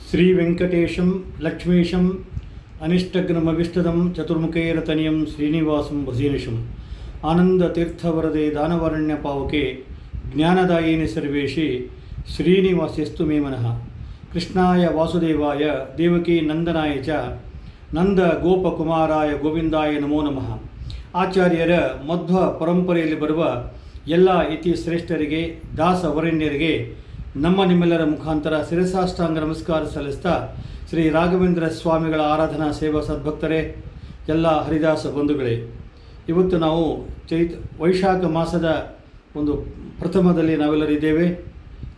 ಶ್ರೀ ವೆಂಕಟೇಶಂ ಲಕ್ಷ್ಮೀಶಂ ಅನಿಷ್ಟಗ್ನಮವಿಷ್ಟದಂ ಚತುರ್ಮುಖೇರತನಿಯಂ ಶ್ರೀನಿವಾಸಂ ಭಜೀನಿಶಂ ಆನಂದ ತೀರ್ಥವರದೆ ದಾನವರಣ್ಯ ಪಾವಕೆ ಜ್ಞಾನದಾಯಿನಿ ಸರ್ವೇಶಿ ಶ್ರೀನಿವಾಸ್ಯಸ್ತು ಮೇ ಮನಃ. ಕೃಷ್ಣಾಯ ವಾಸುದೇವಾಯ ದೇವಕಿ ನಂದನಾಯ ಚ ನಂದ ಗೋಪಕುಮಾರಾಯ ಗೋವಿಂದಾಯ ನಮೋ ನಮಃ. ಆಚಾರ್ಯರ ಮಧ್ವ ಪರಂಪರೆಯಲ್ಲಿ ಬರುವ ಎಲ್ಲ ಇತಿ ಶ್ರೇಷ್ಠರಿಗೆ ದಾಸವರಣ್ಯರಿಗೆ ನಿಮ್ಮೆಲ್ಲರ ಮುಖಾಂತರ ಶಿರಸಾಷ್ಟಾಂಗ ನಮಸ್ಕಾರ ಸಲ್ಲಿಸ್ತಾ, ಶ್ರೀ ರಾಘವೇಂದ್ರ ಸ್ವಾಮಿಗಳ ಆರಾಧನಾ ಸೇವಾ ಸದ್ಭಕ್ತರೇ, ಎಲ್ಲ ಹರಿದಾಸ ಬಂಧುಗಳೇ, ಇವತ್ತು ನಾವು ವೈಶಾಖ ಮಾಸದ ಒಂದು ಪ್ರಥಮದಲ್ಲಿ ನಾವೆಲ್ಲರಿದ್ದೇವೆ.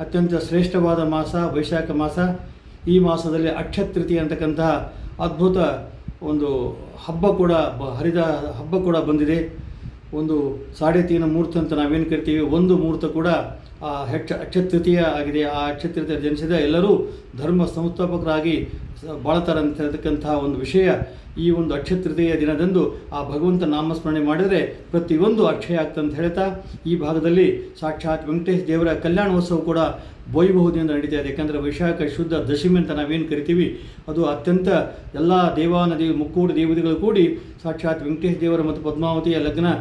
ಅತ್ಯಂತ ಶ್ರೇಷ್ಠವಾದ ಮಾಸ ವೈಶಾಖ ಮಾಸ. ಈ ಮಾಸದಲ್ಲಿ ಅಕ್ಷಯ ತೃತೀಯ ಅಂತಕ್ಕಂತಹ ಅದ್ಭುತ ಒಂದು ಹಬ್ಬ ಕೂಡ ಬಂದಿದೆ. ಒಂದು 3.5 ಮುಹೂರ್ತ ಅಂತ ನಾವೇನು ಕರಿತೀವಿ, ಒಂದು ಮುಹೂರ್ತ ಕೂಡ ಅಕ್ಷಯ ತೃತೀಯ ಆಗಿದೆ. ಆ ಅಕ್ಷಯ ತೃತೀಯ ಜನಿಸಿದ ಎಲ್ಲರೂ ಧರ್ಮ ಸಂಸ್ಥಾಪಕರಾಗಿ ಬಾಳ್ತಾರೆ ಅಂತ ಹೇಳ್ತಕ್ಕಂತಹ ಒಂದು ವಿಷಯ. ಈ ಒಂದು ಅಕ್ಷಯ ತೃತೀಯ ದಿನದಂದು ಆ ಭಗವಂತ ನಾಮಸ್ಮರಣೆ ಮಾಡಿದರೆ ಪ್ರತಿಯೊಂದು ಅಕ್ಷಯ ಆಗ್ತಂತ ಹೇಳ್ತಾ, ಈ ಭಾಗದಲ್ಲಿ ಸಾಕ್ಷಾತ್ ವೆಂಕಟೇಶ ದೇವರ ಕಲ್ಯಾಣೋತ್ಸವ ಕೂಡ ವೈಭವದಿಂದ ನಡೀತಾ ಇದೆ. ಯಾಕಂದರೆ ವೈಶಾಖ ಶುದ್ಧ ದಶಮಿ ಅಂತ ನಾವೇನು ಕರಿತೀವಿ, ಅದು ಅತ್ಯಂತ ಎಲ್ಲ ದೇವಾನದಿ ಮುಕ್ಕೋಡಿ ದೇವತೆಗಳು ಕೂಡಿ ಸಾಕ್ಷಾತ್ ವೆಂಕಟೇಶ ದೇವರ ಮತ್ತು ಪದ್ಮಾವತಿಯ ಲಗ್ನ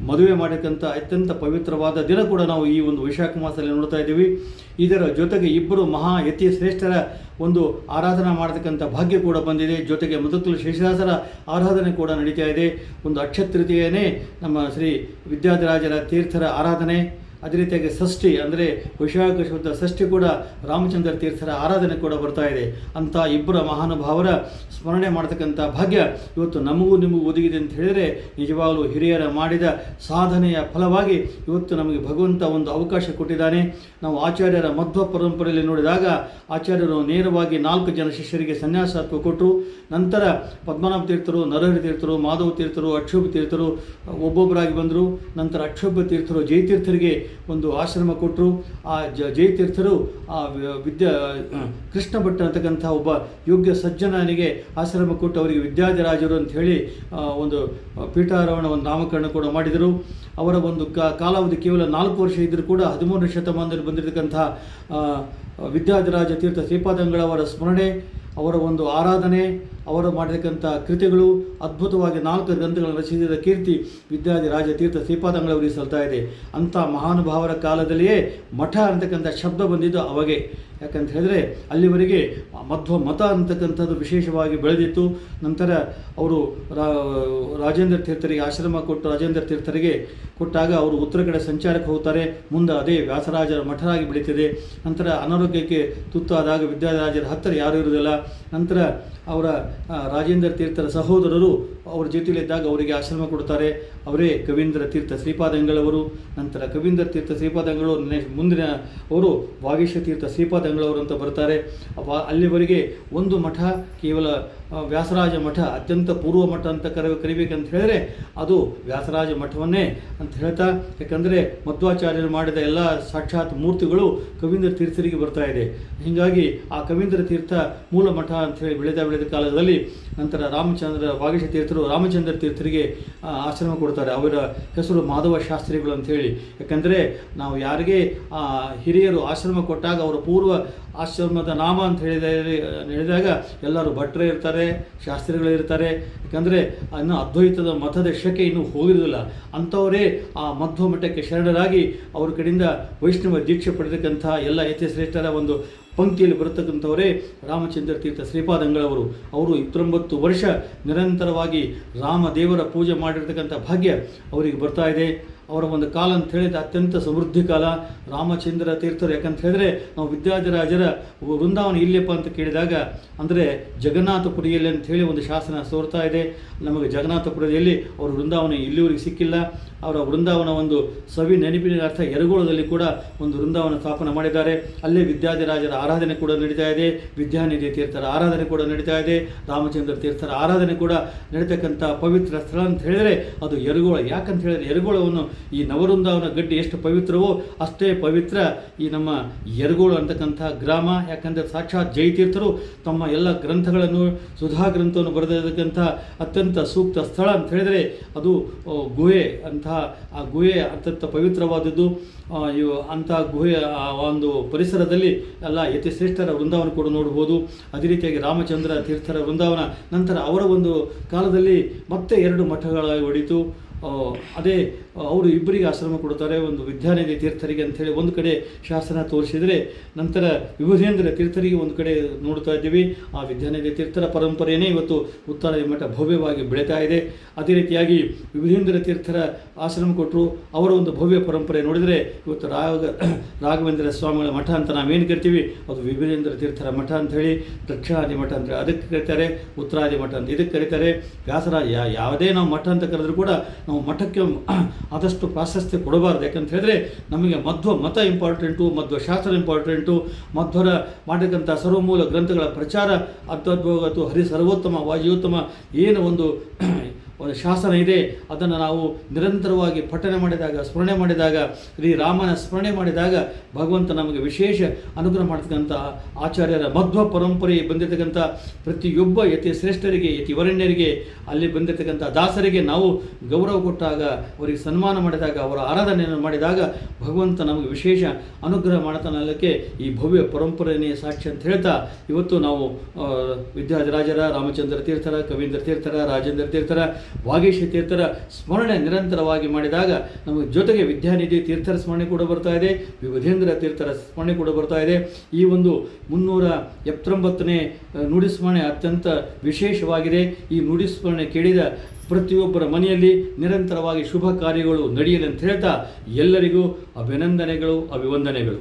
ಮದುವೆ ಮಾಡತಕ್ಕಂಥ ಅತ್ಯಂತ ಪವಿತ್ರವಾದ ದಿನ ಕೂಡ ನಾವು ಈ ಒಂದು ವೈಶಾಖ ಮಾಸದಲ್ಲಿ ನೋಡ್ತಾ ಇದ್ದೀವಿ. ಇದರ ಜೊತೆಗೆ ಇಬ್ಬರು ಮಹಾ ಯತಿ ಶ್ರೇಷ್ಠರ ಒಂದು ಆರಾಧನಾ ಮಾಡತಕ್ಕಂಥ ಭಾಗ್ಯ ಕೂಡ ಬಂದಿದೆ. ಜೊತೆಗೆ ಮುದುಕಲು ಶೇಷದಾಸರ ಆರಾಧನೆ ಕೂಡ ನಡೀತಾ ಇದೆ. ಒಂದು ಅಕ್ಷಯ ತೃತೀಯನೇ ನಮ್ಮ ಶ್ರೀ ವಿದ್ಯಾಧಿರಾಜರ ತೀರ್ಥರ ಆರಾಧನೆ. ಅದೇ ರೀತಿಯಾಗಿ ಷಷ್ಠಿ ಅಂದರೆ ವೈಶಾಖ ಶುದ್ಧ ಷಷ್ಠಿ ಕೂಡ ರಾಮಚಂದ್ರ ತೀರ್ಥರ ಆರಾಧನೆ ಕೂಡ ಬರ್ತಾ ಇದೆ. ಅಂಥ ಇಬ್ಬರ ಮಹಾನುಭಾವರ ಸ್ಮರಣೆ ಮಾಡತಕ್ಕಂಥ ಭಾಗ್ಯ ಇವತ್ತು ನಮಗೂ ನಿಮಗೂ ಒದಗಿದೆ ಅಂತ ಹೇಳಿದರೆ, ನಿಜವಾಗಲೂ ಹಿರಿಯರ ಮಾಡಿದ ಸಾಧನೆಯ ಫಲವಾಗಿ ಇವತ್ತು ನಮಗೆ ಭಗವಂತ ಒಂದು ಅವಕಾಶ ಕೊಟ್ಟಿದ್ದಾನೆ. ನಾವು ಆಚಾರ್ಯರ ಮಧ್ವ ಪರಂಪರೆಯಲ್ಲಿ ನೋಡಿದಾಗ ಆಚಾರ್ಯರು ನೇರವಾಗಿ 4 ಜನ ಶಿಷ್ಯರಿಗೆ ಸನ್ಯಾಸತ್ವ ಕೊಟ್ಟರು. ನಂತರ ಪದ್ಮನಾಭ ತೀರ್ಥರು, ನರಹರಿ ತೀರ್ಥರು, ಮಾಧವ ತೀರ್ಥರು, ಅಕ್ಷೋಭ ತೀರ್ಥರು ಒಬ್ಬೊಬ್ಬರಾಗಿ ಬಂದರು. ನಂತರ ಅಕ್ಷೋಭ ತೀರ್ಥರು ಜಯತೀರ್ಥರಿಗೆ ಒಂದು ಆಶ್ರಮ ಕೊಟ್ಟರು. ಆ ಜಯತೀರ್ಥರು ಕೃಷ್ಣ ಭಟ್ಟ ಅಂತಕ್ಕಂಥ ಒಬ್ಬ ಯೋಗ್ಯ ಸಜ್ಜನನಿಗೆ ಆಶ್ರಮ ಕೊಟ್ಟು ಅವರಿಗೆ ವಿದ್ಯಾಧಿರಾಜರು ಅಂತ ಹೇಳಿ ಒಂದು ಪೀಠಾರೋಹಣ ಒಂದು ನಾಮಕರಣ ಕೂಡ ಮಾಡಿದರು. ಅವರ ಒಂದು ಕಾಲಾವಧಿ ಕೇವಲ 4 ವರ್ಷ ಇದ್ದರೂ ಕೂಡ 13ನೇ ಶತಮಾನದಲ್ಲಿ ಬಂದಿರತಕ್ಕಂಥ ವಿದ್ಯಾಧಿರಾಜ ತೀರ್ಥ ಶ್ರೀಪಾದಂಗಳವರ ಸ್ಮರಣೆ, ಅವರ ಒಂದು ಆರಾಧನೆ, ಅವರು ಮಾಡಿರ್ತಕ್ಕಂಥ ಕೃತಿಗಳು ಅದ್ಭುತವಾಗಿ 4 ಗ್ರಂಥಗಳನ್ನು ರಚಿಸಿದ ಕೀರ್ತಿ ವಿದ್ಯಾಧಿರಾಜ ತೀರ್ಥ ಶ್ರೀಪಾದಂಗಳವರಿಗೆ ಸಲ್ತಾ ಇದೆ. ಅಂಥ ಮಹಾನುಭಾವರ ಕಾಲದಲ್ಲಿಯೇ ಮಠ ಅಂತಕ್ಕಂಥ ಶಬ್ದ ಬಂದಿದ್ದು ಅವಾಗೆ. ಯಾಕಂತ ಹೇಳಿದ್ರೆ ಅಲ್ಲಿವರೆಗೆ ಮಧ್ವ ಮತ ಅಂತಕ್ಕಂಥದ್ದು ವಿಶೇಷವಾಗಿ ಬೆಳೆದಿತ್ತು. ನಂತರ ಅವರು ರಾಜೇಂದ್ರ ತೀರ್ಥರಿಗೆ ಆಶ್ರಮ ಕೊಟ್ಟು ರಾಜೇಂದ್ರ ತೀರ್ಥರಿಗೆ ಕೊಟ್ಟಾಗ ಅವರು ಉತ್ತರ ಕಡೆ ಸಂಚಾರಕ್ಕೆ ಹೋಗ್ತಾರೆ. ಮುಂದೆ ಅದೇ ವ್ಯಾಸರಾಜರ ಮಠರಾಗಿ ಬೆಳೀತಿದೆ. ನಂತರ ಅನಾರೋಗ್ಯಕ್ಕೆ ತುತ್ತಾದಾಗ ವಿದ್ಯಾಧಿರಾಜರ ಹತ್ತಿರ ಯಾರೂ ಇರುವುದಿಲ್ಲ. ನಂತರ ಅವರ ರಾಜೇಂದ್ರ ತೀರ್ಥರ ಸಹೋದರರು ಅವರ ಜೊತೆಯಲ್ಲಿದ್ದಾಗ ಅವರಿಗೆ ಆಶ್ರಮ ಕೊಡ್ತಾರೆ. ಅವರೇ ಕವೀಂದ್ರ ತೀರ್ಥ ಶ್ರೀಪಾದಂಗಳವರು. ನಂತರ ಕವೀಂದ್ರ ತೀರ್ಥ ಶ್ರೀಪಾದಂಗಳು ಮುಂದಿನ ಅವರು ವಾಗೀಶ ತೀರ್ಥ ಶ್ರೀಪಾದಂಗಳವರು ಅಂತ ಬರ್ತಾರೆ. ಅಲ್ಲಿವರೆಗೆ ಒಂದು ಮಠ ಕೇವಲ ವ್ಯಾಸರಾಜ ಮಠ, ಅತ್ಯಂತ ಪೂರ್ವ ಮಠ ಅಂತ ಕರಿಬೇಕಂತ ಹೇಳಿದ್ರೆ ಅದು ವ್ಯಾಸರಾಜ ಮಠವನ್ನೇ ಅಂತ ಹೇಳ್ತಾ, ಯಾಕಂದರೆ ಮಧ್ವಾಚಾರ್ಯರು ಮಾಡಿದ ಎಲ್ಲ ಸಾಕ್ಷಾತ್ ಮೂರ್ತಿಗಳು ಕವೀಂದ್ರ ತೀರ್ಥರಿಗೆ ಬರ್ತಾ ಇದೆ. ಹೀಗಾಗಿ ಆ ಕವೀಂದ್ರ ತೀರ್ಥ ಮೂಲ ಮಠ ಅಂತ ಹೇಳಿ ಬೆಳೆದ ಕಾಲದಲ್ಲಿ ನಂತರ ವಾಗೀಶ ತೀರ್ಥರು ರಾಮಚಂದ್ರ ತೀರ್ಥರಿಗೆ ಆಶ್ರಮ ಕೊಡ್ತಾರೆ. ಅವರ ಹೆಸರು ಮಾಧವ ಶಾಸ್ತ್ರಿಗಳು ಅಂಥೇಳಿ. ಯಾಕಂದರೆ ನಾವು ಯಾರಿಗೆ ಹಿರಿಯರು ಆಶ್ರಮ ಕೊಟ್ಟಾಗ ಅವರ ಪೂರ್ವ ಆಶ್ರಮದ ನಾಮ ಅಂತ ಹೇಳಿದಾಗ ಎಲ್ಲರೂ ಭಟ್ರೇ ಇರ್ತಾರೆ, ಶಾಸ್ತ್ರಿಗಳು ಇರ್ತಾರೆ. ಯಾಕಂದರೆ ಇನ್ನು ಅದ್ವೈತದ ಮತದ ಶಕೆ ಇನ್ನೂ ಹೋಗಿರೋದಿಲ್ಲ. ಅಂಥವರೇ ಆ ಮಧ್ವ ಮಠಕ್ಕೆ ಶರಣರಾಗಿ ಅವ್ರ ಕಡೆಯಿಂದ ವೈಷ್ಣವ ದೀಕ್ಷೆ ಪಡೆದಕ್ಕಂಥ ಎಲ್ಲ ಯತಿಶ್ರೇಷ್ಠರ ಒಂದು ಪಂಕ್ತಿಯಲ್ಲಿ ಬರತಕ್ಕಂಥವರೇ ರಾಮಚಂದ್ರ ತೀರ್ಥ ಶ್ರೀಪಾದಂಗಳವರು. ಅವರು 29 ವರ್ಷ ನಿರಂತರವಾಗಿ ರಾಮದೇವರ ಪೂಜೆ ಮಾಡಿರ್ತಕ್ಕಂಥ ಭಾಗ್ಯ ಅವರಿಗೆ ಬರ್ತಾ ಇದೆ. ಅವರ ಒಂದು ಕಾಲ ಅಂತ ಹೇಳಿದ್ರೆ ಅತ್ಯಂತ ಸಮೃದ್ಧಿ ಕಾಲ ರಾಮಚಂದ್ರ ತೀರ್ಥರು. ಯಾಕಂತ ಹೇಳಿದ್ರೆ ನಾವು ವಿದ್ಯಾಧಿರಾಜರ ವೃಂದಾವನ ಇಲ್ಲಪ್ಪ ಅಂತ ಕೇಳಿದಾಗ, ಅಂದರೆ ಜಗನ್ನಾಥಪುರಿಯಲ್ಲಿ ಅಂತ ಹೇಳಿ ಒಂದು ಶಾಸನ ತೋರ್ತಾ ಇದೆ. ನಮಗೆ ಜಗನ್ನಾಥಪುರದಲ್ಲಿ ಅವರ ವೃಂದಾವನ ಇಲ್ಲಿವರೆಗೆ ಸಿಕ್ಕಿಲ್ಲ. ಅವರ ವೃಂದಾವನ ಒಂದು ಸವಿ ನೆನಪಿನ ಅರ್ಥ ಯರಗೋಳದಲ್ಲಿ ಕೂಡ ಒಂದು ವೃಂದಾವನ ಸ್ಥಾಪನೆ ಮಾಡಿದ್ದಾರೆ. ಅಲ್ಲೇ ವಿದ್ಯಾಧಿರಾಜರ ಆರಾಧನೆ ಕೂಡ ನಡೀತಾ ಇದೆ. ವಿದ್ಯಾನಿಧಿ ತೀರ್ಥರ ಆರಾಧನೆ ಕೂಡ ನಡೀತಾ ಇದೆ. ರಾಮಚಂದ್ರ ತೀರ್ಥರ ಆರಾಧನೆ ಕೂಡ ನಡೀತಕ್ಕಂಥ ಪವಿತ್ರ ಸ್ಥಳ ಅಂತ ಹೇಳಿದರೆ ಅದು ಯರಗೋಳ. ಯಾಕಂತ ಹೇಳಿದ್ರೆ ಯರಗೋಳವನ್ನು ಈ ನವವೃಂದಾವನ ಗಡ್ಡೆ ಎಷ್ಟು ಪವಿತ್ರವೋ ಅಷ್ಟೇ ಪವಿತ್ರ ಈ ನಮ್ಮ ಯರಗೋಳು ಅಂತಕ್ಕಂಥ ಗ್ರಾಮ. ಯಾಕಂದರೆ ಸಾಕ್ಷಾತ್ ಜಯತೀರ್ಥರು ತಮ್ಮ ಎಲ್ಲ ಗ್ರಂಥಗಳನ್ನು ಸುಧಾ ಗ್ರಂಥವನ್ನು ಬರೆದಿರತಕ್ಕಂಥ ಅತ್ಯಂತ ಸೂಕ್ತ ಸ್ಥಳ ಅಂತ ಹೇಳಿದರೆ ಅದು ಗುಹೆ ಆ ಗುಹೆ ಅತ್ಯಂತ ಪವಿತ್ರವಾದದ್ದು. ಅಂಥ ಗುಹೆಯ ಒಂದು ಪರಿಸರದಲ್ಲಿ ಎಲ್ಲ ಯತಿಶ್ರೇಷ್ಠರ ವೃಂದಾವನ ಕೂಡ ನೋಡ್ಬೋದು. ಅದೇ ರೀತಿಯಾಗಿ ರಾಮಚಂದ್ರ ತೀರ್ಥರ ವೃಂದಾವನ ನಂತರ ಅವರ ಒಂದು ಕಾಲದಲ್ಲಿ ಮತ್ತೆ 2 ಮಠಗಳಾಗಿ ಹೊಡಿತು. ಅದೇ ಅವರು ಇಬ್ಬರಿಗೆ ಆಶ್ರಮ ಕೊಡ್ತಾರೆ, ಒಂದು ವಿದ್ಯಾನಿಧಿ ತೀರ್ಥರಿಗೆ ಅಂಥೇಳಿ ಒಂದು ಕಡೆ ಶಾಸನ ತೋರಿಸಿದರೆ, ನಂತರ ವಿಭುಧೇಂದ್ರ ತೀರ್ಥರಿಗೆ ಒಂದು ಕಡೆ ನೋಡ್ತಾ ಇದ್ದೀವಿ. ಆ ವಿದ್ಯಾನಿಧಿ ತೀರ್ಥರ ಪರಂಪರೆಯೇ ಇವತ್ತು ಉತ್ತರ ಮಠ ಭವ್ಯವಾಗಿ ಬೆಳೀತಾ ಇದೆ. ಅದೇ ರೀತಿಯಾಗಿ ವಿಭುಧೇಂದ್ರ ತೀರ್ಥರ ಆಶ್ರಮ ಕೊಟ್ಟರು, ಅವರ ಒಂದು ಭವ್ಯ ಪರಂಪರೆ ನೋಡಿದರೆ ಇವತ್ತು ರಾಘವೇಂದ್ರ ಸ್ವಾಮಿಗಳ ಮಠ ಅಂತ ನಾವೇನು ಕರಿತೀವಿ ಅದು ವಿಭುಧೇಂದ್ರ ತೀರ್ಥರ ಮಠ ಅಂಥೇಳಿ, ದಕ್ಷಿಣಾದಿ ಮಠ ಅಂತೇಳಿ ಅದಕ್ಕೆ ಕರೀತಾರೆ, ಉತ್ತರಾದಿ ಮಠ ಅಂತ ಇದಕ್ಕೆ ಕರೀತಾರೆ. ವ್ಯಾಸರಾಜ ಯಾವುದೇ ನಾವು ಮಠ ಅಂತ ಕರೆದ್ರೂ ಕೂಡ ನಾವು ಮಠಕ್ಕೆ ಆದಷ್ಟು ಪ್ರಾಶಸ್ತ್ಯ ಕೊಡಬಾರ್ದು. ಯಾಕಂತ ಹೇಳಿದ್ರೆ ನಮಗೆ ಮಧ್ವ ಮತ ಇಂಪಾರ್ಟೆಂಟು, ಮಧ್ವ ಶಾಸ್ತ್ರ ಇಂಪಾರ್ಟೆಂಟು. ಮಧ್ವರ ಮಾಡತಕ್ಕಂಥ ಸರ್ವಮೂಲ ಗ್ರಂಥಗಳ ಪ್ರಚಾರ ಅದ್ಭುತವಾಗತ್ತು. ಹರಿ ಸರ್ವೋತ್ತಮ ವಾಜಿಯೋತ್ತಮ ಏನು ಒಂದು ಶಾಸನ ಇದೆ ಅದನ್ನು ನಾವು ನಿರಂತರವಾಗಿ ಪಠನೆ ಮಾಡಿದಾಗ, ಸ್ಮರಣೆ ಮಾಡಿದಾಗ, ಶ್ರೀರಾಮನ ಸ್ಮರಣೆ ಮಾಡಿದಾಗ ಭಗವಂತ ನಮಗೆ ವಿಶೇಷ ಅನುಗ್ರಹ ಮಾಡ್ತಕ್ಕಂಥ ಆಚಾರ್ಯರ ಮಧ್ವ ಪರಂಪರೆ ಬಂದಿರತಕ್ಕಂಥ ಪ್ರತಿಯೊಬ್ಬ ಯತಿ ಶ್ರೇಷ್ಠರಿಗೆ, ಯತಿ ವರಣ್ಯರಿಗೆ, ಅಲ್ಲಿ ಬಂದಿರತಕ್ಕಂಥ ದಾಸರಿಗೆ ನಾವು ಗೌರವ ಕೊಟ್ಟಾಗ, ಅವರಿಗೆ ಸನ್ಮಾನ ಮಾಡಿದಾಗ, ಅವರ ಆರಾಧನೆಯನ್ನು ಮಾಡಿದಾಗ ಭಗವಂತ ನಮಗೆ ವಿಶೇಷ ಅನುಗ್ರಹ ಮಾಡ್ತಾನಲ್ಲಕ್ಕೆ ಈ ಭವ್ಯ ಪರಂಪರೆಯೇ ಸಾಕ್ಷಿ ಅಂತ ಹೇಳ್ತಾ ಇವತ್ತು ನಾವು ವಿದ್ಯಾಧಿರಾಜರ, ರಾಮಚಂದ್ರ ತೀರ್ಥರ, ಕವೀಂದ್ರ ತೀರ್ಥರ, ರಾಜೇಂದ್ರ ತೀರ್ಥರ, ವಾಗೀಶ ತೀರ್ಥರ ಸ್ಮರಣೆ ನಿರಂತರವಾಗಿ ಮಾಡಿದಾಗ ನಮಗೆ ಜೊತೆಗೆ ವಿದ್ಯಾನಿಧಿ ತೀರ್ಥರ ಸ್ಮರಣೆ ಕೂಡ ಬರ್ತಾ ಇದೆ, ವಿಭುಧೇಂದ್ರ ತೀರ್ಥರ ಸ್ಮರಣೆ ಕೂಡ ಬರ್ತಾ ಇದೆ. ಈ ಒಂದು 379ನೇ ನುಡಿಸ್ಮರಣೆ ಅತ್ಯಂತ ವಿಶೇಷವಾಗಿದೆ. ಈ ನುಡಿಸ್ಮರಣೆ ಕೇಳಿದ ಪ್ರತಿಯೊಬ್ಬರ ಮನೆಯಲ್ಲಿ ನಿರಂತರವಾಗಿ ಶುಭ ಕಾರ್ಯಗಳು ನಡೆಯಲಿ ಅಂತ ಹೇಳ್ತಾ ಎಲ್ಲರಿಗೂ ಅಭಿನಂದನೆಗಳು, ಅಭಿವಂದನೆಗಳು.